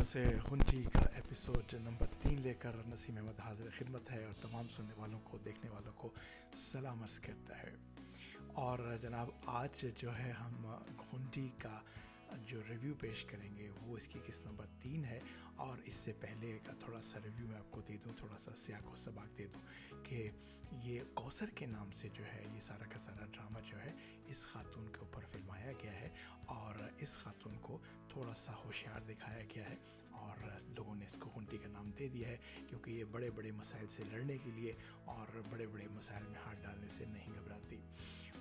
से हुंडी का एपिसोड नंबर 3 लेकर नसीम अहमद हाजिर खिदमत है और तमाम सुनने वालों को देखने वालों को सलाम अर्ज़ करता है। और जनाब आज जो है हम हुंडी का जो रिव्यू पेश करेंगे वो इसकी किस्त नंबर 3 है। और इससे पहले का थोड़ा सा रिव्यू मैं आपको दे दूं, थोड़ा सा सियाक व सबाक दे दूं कि ये कौसर के नाम से जो है ये सारा का सारा ड्रामा जो है इस खातून के ऊपर फिल्माया गया है और इस खातून को थोड़ा सा होशियार दिखाया गया है और लोगों ने इसको हुंडी का नाम दे दिया है क्योंकि ये बड़े बड़े मसाइल से लड़ने के लिए और बड़े बड़े मसाइल में हाथ डालने से नहीं घबराती।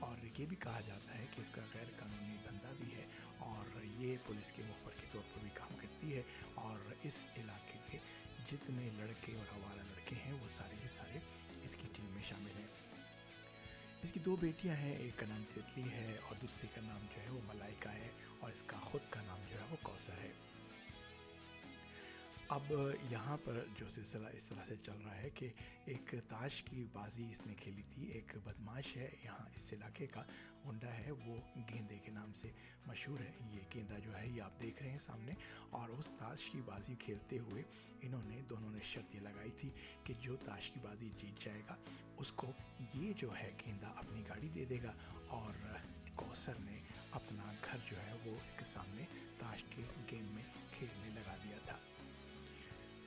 और ये भी कहा जाता है कि इसका गैर कानूनी धंधा भी है और ये पुलिस के मुखबर के तौर पर भी काम करती है। और इस इलाके के जितने लड़के और आवारा लड़के हैं वो सारे के सारे इसकी टीम में शामिल हैं। इसकी 2 बेटियां हैं, एक का नाम तितली है और दूसरी का नाम जो है वो मलाइका है और इसका ख़ुद का नाम जो है वो कौसर है। अब यहाँ पर जो सिलसिला इस तरह से चल रहा है कि एक ताश की बाजी इसने खेली थी। एक बदमाश है यहाँ इस इलाके का, गुंडा है, वो गेंदे के नाम से मशहूर है। ये गेंदा जो है ये आप देख रहे हैं सामने। और उस ताश की बाजी खेलते हुए दोनों ने शर्त ये लगाई थी कि जो ताश की बाजी जीत जाएगा उसको ये जो है गेंदा अपनी गाड़ी दे देगा। और कौसर ने अपना घर जो है वो इसके सामने ताश के गेम में खेलने लगा दिया था।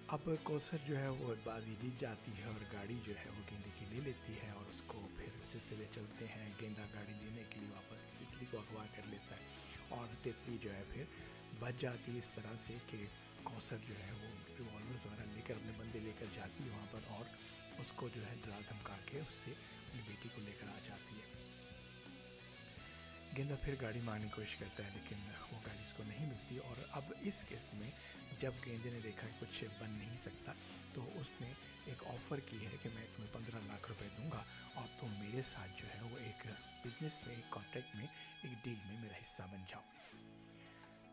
अब कौसर जो है वो बाजी जीत जाती है और गाड़ी जो है वो गेंदे की ले लेती है और उसको फिर सिलसिले चलते हैं। गेंदा गाड़ी लेने के लिए वापस तितली को अगवा कर लेता है और तितली जो है फिर बच जाती है इस तरह से कि कौसर जो है वो रिवॉल्वर्स वगैरह लेकर अपने बंदे लेकर जाती है वहाँ पर और उसको जो है डरा धमका के उससे अपनी बेटी को लेकर आ जाती है। गेंदा फिर गाड़ी मारने की कोशिश करता है लेकिन वो गाड़ी उसको नहीं मिलती। और अब इस किस्त में जब गेंदे ने देखा कि कुछ बन नहीं सकता तो उसने एक ऑफ़र की है कि मैं तुम्हें 15 लाख रुपए दूंगा और तुम मेरे साथ जो है वो एक बिज़नेस में, एक कॉन्ट्रैक्ट में, एक डील में मेरा हिस्सा बन जाओ।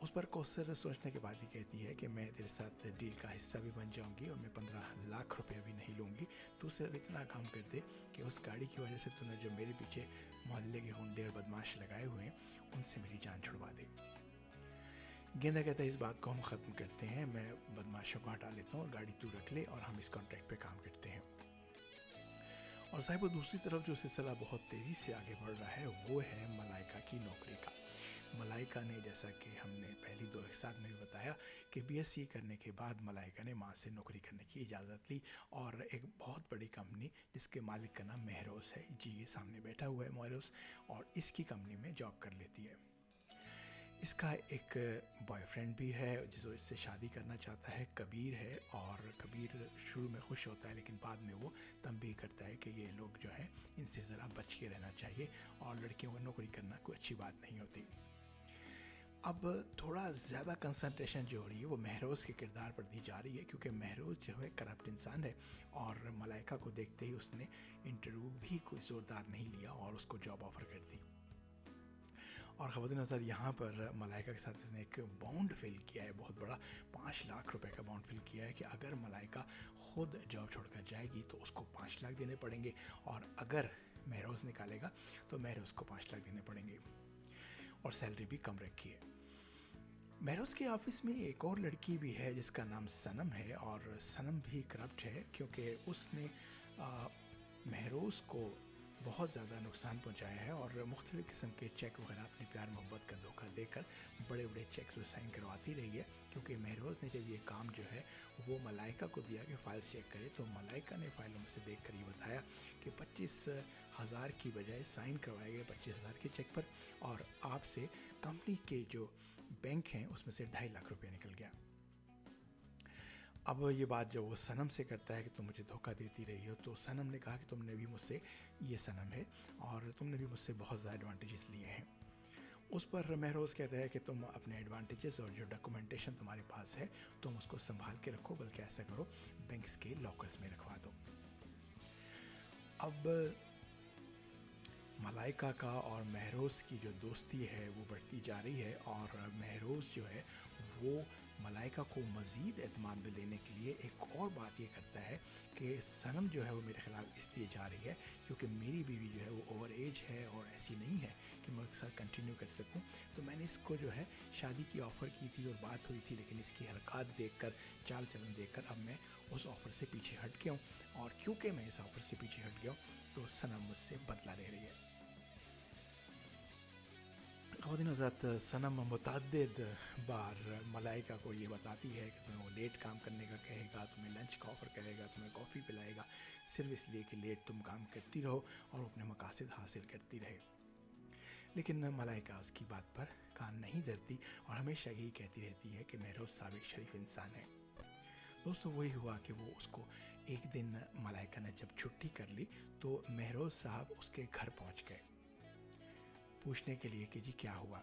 उस पर कौसर सोचने के बाद ही कहती है कि मैं तेरे साथ डील का हिस्सा भी बन जाऊंगी और मैं 15 लाख रुपये भी नहीं लूँगी। तू सिर्फ इतना काम कर दे कि उस गाड़ी की वजह से तूने जो मेरे पीछे मोहल्ले के गुंडे और बदमाश लगाए हुए हैं उनसे मेरी जान छुड़वा दे। गेंदा कहता है इस बात को हम ख़त्म करते हैं, मैं बदमाशों को हटा लेता हूँ, गाड़ी तू रख ले और हम इस कॉन्ट्रैक्ट पे काम करते हैं। और साहिब दूसरी तरफ जो सिलसिला बहुत तेज़ी से आगे बढ़ रहा है वो है मलाइका की नौकरी का। मलाइका ने, जैसा कि हमने पहली 2 एपिसोड में भी बताया, कि बीएससी करने के बाद मलाइका ने माँ से नौकरी करने की इजाज़त ली और एक बहुत बड़ी कंपनी जिसके मालिक का नाम महरोज़ है, जी ये सामने बैठा हुआ है महरोज़, और इसकी कंपनी में जॉब कर लेती है। इसका एक बॉयफ्रेंड भी है जिसको इससे शादी करना चाहता है, कबीर है। और कबीर शुरू में खुश होता है लेकिन बाद में वो तंबीह करता है कि ये लोग जो हैं इनसे ज़रा बच के रहना चाहिए और लड़कियों को नौकरी करना कोई अच्छी बात नहीं होती। अब थोड़ा ज़्यादा कंसंट्रेशन जो हो रही है वो महरोज़ के किरदार पर दी जा रही है क्योंकि महरोज़ जो है करप्ट इंसान है और मलाइका को देखते ही उसने इंटरव्यू भी कोई ज़ोरदार नहीं लिया और उसको जॉब ऑफ़र कर दी। और ख़वातीन हज़रात यहाँ पर मलाइका के साथ इसने एक बॉन्ड फिल किया है, बहुत बड़ा 5 लाख रुपए का बॉन्ड फिल किया है कि अगर मलाइका ख़ुद जॉब छोड़कर जाएगी तो उसको 5 लाख देने पड़ेंगे और अगर महरोज़ निकालेगा तो महरोज़ को 5 लाख देने पड़ेंगे और सैलरी भी कम रखी है। महरोज़ के ऑफिस में एक और लड़की भी है जिसका नाम सनम है और सनम भी करप्ट है क्योंकि उसने महरोज़ को बहुत ज़्यादा नुकसान पहुंचाया है और मुख्तलिफ़ किस्म के चेक वगैरह अपने प्यार मोहब्बत का धोखा देकर बड़े बड़े चेक साइन करवाती रही है। क्योंकि महरोज़ ने जब ये काम जो है वो मलाइका को दिया कि फ़ाइल चेक करे तो मलाइका ने फ़ाइलों में से देख कर ये बताया कि 25,000 की बजाय साइन करवाए गए 25,000 के चेक पर और आपसे कंपनी के जो बैंक हैं उसमें से 2.5 लाख रुपये निकल गया। अब ये बात जब वो सनम से करता है कि तुम मुझे धोखा देती रही हो तो सनम ने कहा कि तुमने भी मुझसे, ये सनम है, और तुमने भी मुझसे बहुत ज़्यादा एडवांटेजेस लिए हैं। उस पर महरोज़ कहता है कि तुम अपने एडवांटेजेस और जो डॉक्यूमेंटेशन तुम्हारे पास है तुम उसको संभाल के रखो, बल्कि ऐसा करो बैंक्स के लॉकर्स में रखवा दो। अब मलाइका का और महरोज़ की जो दोस्ती है वो बढ़ती जा रही है और महरोज़ जो है वो ملائکہ کو مزید اعتماد میں لینے کے لیے ایک اور بات یہ کرتا ہے کہ صنم جو ہے وہ میرے خلاف اس لیے جا رہی ہے کیونکہ میری بیوی جو ہے وہ اوور ایج ہے اور ایسی نہیں ہے کہ میں اس کے ساتھ کنٹینیو کر سکوں. تو میں نے اس کو جو ہے شادی کی آفر کی تھی اور بات ہوئی تھی، لیکن اس کی حرکات دیکھ کر، چال چلن دیکھ کر اب میں اس آفر سے پیچھے ہٹ گیا ہوں، اور کیونکہ میں اس آفر سے پیچھے ہٹ گیا ہوں تو صنم مجھ سے بدلہ لے رہی ہے. خواتین حضرات، صنم متعدد بار ملائکہ کو یہ بتاتی ہے کہ تمہیں وہ لیٹ کام کرنے کا کہے گا، تمہیں لنچ کا آفر کرے گا، تمہیں کافی پلائے گا، صرف اس لیے کہ لیٹ تم کام کرتی رہو اور اپنے مقاصد حاصل کرتی رہے. لیکن ملائکہ اس کی بات پر کان نہیں دھرتی اور ہمیشہ یہی کہتی رہتی ہے کہ مہروز صاحب ایک شریف انسان ہے. دوستو، وہی ہوا کہ وہ اس کو ایک دن ملائکہ نے جب چھٹی کر لی تو مہروز صاحب اس کے گھر پہنچ گئے پوچھنے کے لیے کہ جی کیا ہوا.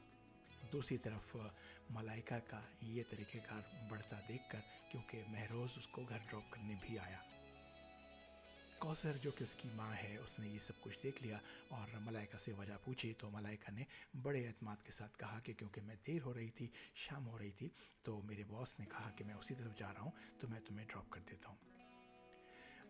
دوسری طرف ملائکہ کا یہ طریقہ کار بڑھتا دیکھ کر، کیونکہ مہروز اس کو گھر ڈراپ کرنے بھی آیا، کوثر جو کہ اس کی ماں ہے اس نے یہ سب کچھ دیکھ لیا اور ملائکہ سے وجہ پوچھی تو ملائکہ نے بڑے اعتماد کے ساتھ کہا کہ کیونکہ میں دیر ہو رہی تھی، شام ہو رہی تھی، تو میرے باس نے کہا کہ میں اسی طرف جا رہا ہوں تو میں تمہیں ڈراپ کر دیتا ہوں.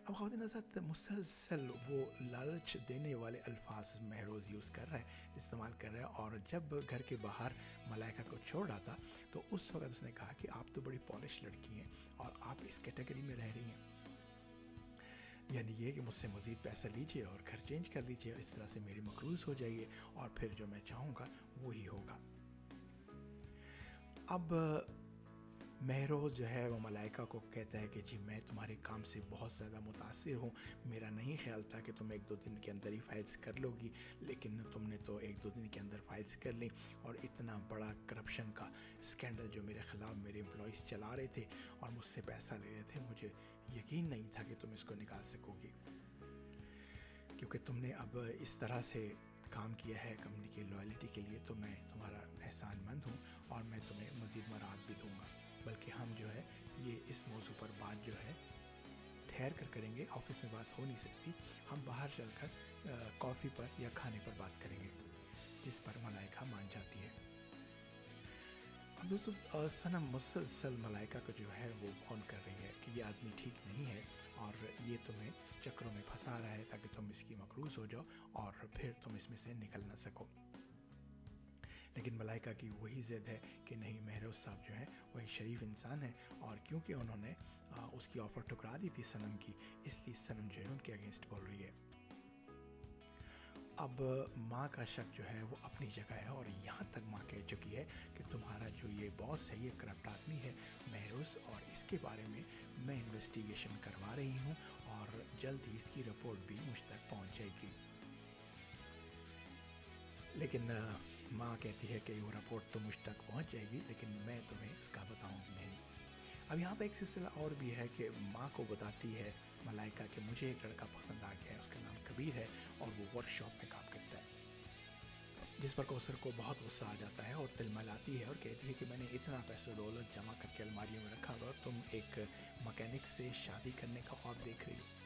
اب خواتین حضرات، مسلسل وہ لالچ دینے والے الفاظ مہروز یوز کر رہا ہے، استعمال کر رہا ہے، اور جب گھر کے باہر ملائکہ کو چھوڑ رہا تھا تو اس وقت اس نے کہا کہ آپ تو بڑی پالش لڑکی ہیں اور آپ اس کیٹیگری میں رہ رہی ہیں، یعنی یہ کہ مجھ سے مزید پیسہ لیجئے اور گھر چینج کر لیجئے اور اس طرح سے میری مقروض ہو جائیے اور پھر جو میں چاہوں گا وہی ہوگا. اب مہروز جو ہے وہ ملائکہ کو کہتا ہے کہ جی میں تمہارے کام سے بہت زیادہ متاثر ہوں، میرا نہیں خیال تھا کہ تم ایک دو دن کے اندر ہی فائلز کر لو گی، لیکن تم نے تو ایک دو دن کے اندر فائلز کر لیں، اور اتنا بڑا کرپشن کا اسکینڈل جو میرے خلاف میرے امپلائیز چلا رہے تھے اور مجھ سے پیسہ لے رہے تھے، مجھے یقین نہیں تھا کہ تم اس کو نکال سکو گی، کیونکہ تم نے اب اس طرح سے کام کیا ہے کمپنی کی لائلٹی کے لیے، تو میں تمہارا احسان مند ہوں اور میں تمہیں مزید مراعات بھی دوں گا. بلکہ ہم جو ہے یہ اس موضوع پر بات جو ہے ٹھہر کر کریں گے، آفس میں بات ہو نہیں سکتی، ہم باہر چل کر کافی پر یا کھانے پر بات کریں گے، جس پر ملائکہ مان جاتی ہے. اب دوستو، صنم مسلسل ملائکہ کو جو ہے وہ فون کر رہی ہے کہ یہ آدمی ٹھیک نہیں ہے اور یہ تمہیں چکروں میں پھنسا رہا ہے تاکہ تم اس کی مقروض ہو جاؤ اور پھر تم اس میں سے نکل نہ سکو. لیکن ملائکہ کی وہی ضد ہے کہ نہیں، مہروز صاحب جو ہیں وہ ایک شریف انسان ہے، اور کیونکہ انہوں نے اس کی آفر ٹکرا دی تھی صنم کی، اس لیے صنم جو ہے ان کے اگینسٹ بول رہی ہے. اب ماں کا شک جو ہے وہ اپنی جگہ ہے، اور یہاں تک ماں کہہ چکی ہے کہ تمہارا جو یہ باس ہے یہ کرپٹ آدمی ہے مہروز، اور اس کے بارے میں میں انویسٹیگیشن کروا رہی ہوں اور جلد ہی اس کی رپورٹ بھی مجھ تک پہنچ جائے گی. لیکن ماں کہتی ہے کہ وہ رپورٹ تو مجھ تک پہنچ جائے گی لیکن میں تمہیں اس کا بتاؤں گی نہیں. اب یہاں پہ ایک سلسلہ اور بھی ہے کہ ماں کو بتاتی ہے ملائکہ کہ مجھے ایک لڑکا پسند آ گیا ہے، اس کا نام کبیر ہے اور وہ ورک شاپ میں کام کرتا ہے، جس پر کوثر کو بہت غصہ آ جاتا ہے اور تلملاتی ہے اور کہتی ہے کہ میں نے اتنا پیسہ دولت جمع کر کے الماریوں میں رکھا ہوا اور تم ایک مکینک سے شادی کرنے کا خواب دیکھ رہی ہو.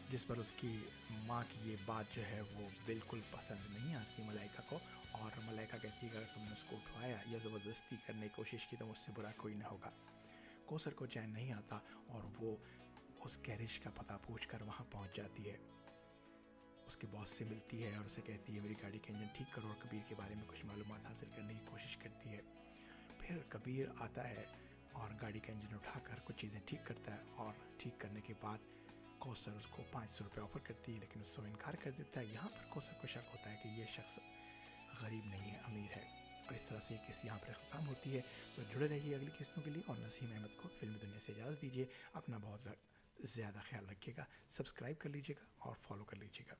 جس پر اس کی ماں کی یہ بات جو ہے وہ بالکل پسند نہیں آتی ملائکہ کو، اور ملائکہ کہتی ہے کہ اگر تم نے اس کو اٹھوایا یا زبردستی کرنے کی کوشش کی تو مجھ سے برا کوئی نہ ہوگا. کوثر کو چین نہیں آتا اور وہ اس گیریج کا پتہ پوچھ کر وہاں پہنچ جاتی ہے، اس کے باس سے ملتی ہے اور اسے کہتی ہے میری گاڑی کا انجن ٹھیک کرو، اور کبیر کے بارے میں کچھ معلومات حاصل کرنے کی کوشش کرتی ہے. پھر کبیر آتا ہے اور گاڑی کا انجن اٹھا کر کچھ چیزیں ٹھیک کرتا ہے، اور ٹھیک کرنے کے بعد کوثر اس کو 500 روپے آفر کرتی ہے لیکن اس سے وہ انکار کر دیتا ہے. یہاں پر کوثر کو شک ہوتا ہے کہ یہ شخص غریب نہیں ہے، امیر ہے، اور اس طرح سے یہ قصہ یہاں پر ختم ہوتی ہے. تو جڑے رہیے اگلی قسطوں کے لیے، اور نسیم احمد کو فلمی دنیا سے اجازت دیجیے. اپنا بہت زیادہ خیال رکھیے گا، سبسکرائب کر لیجیے گا اور فالو کر لیجیے گا.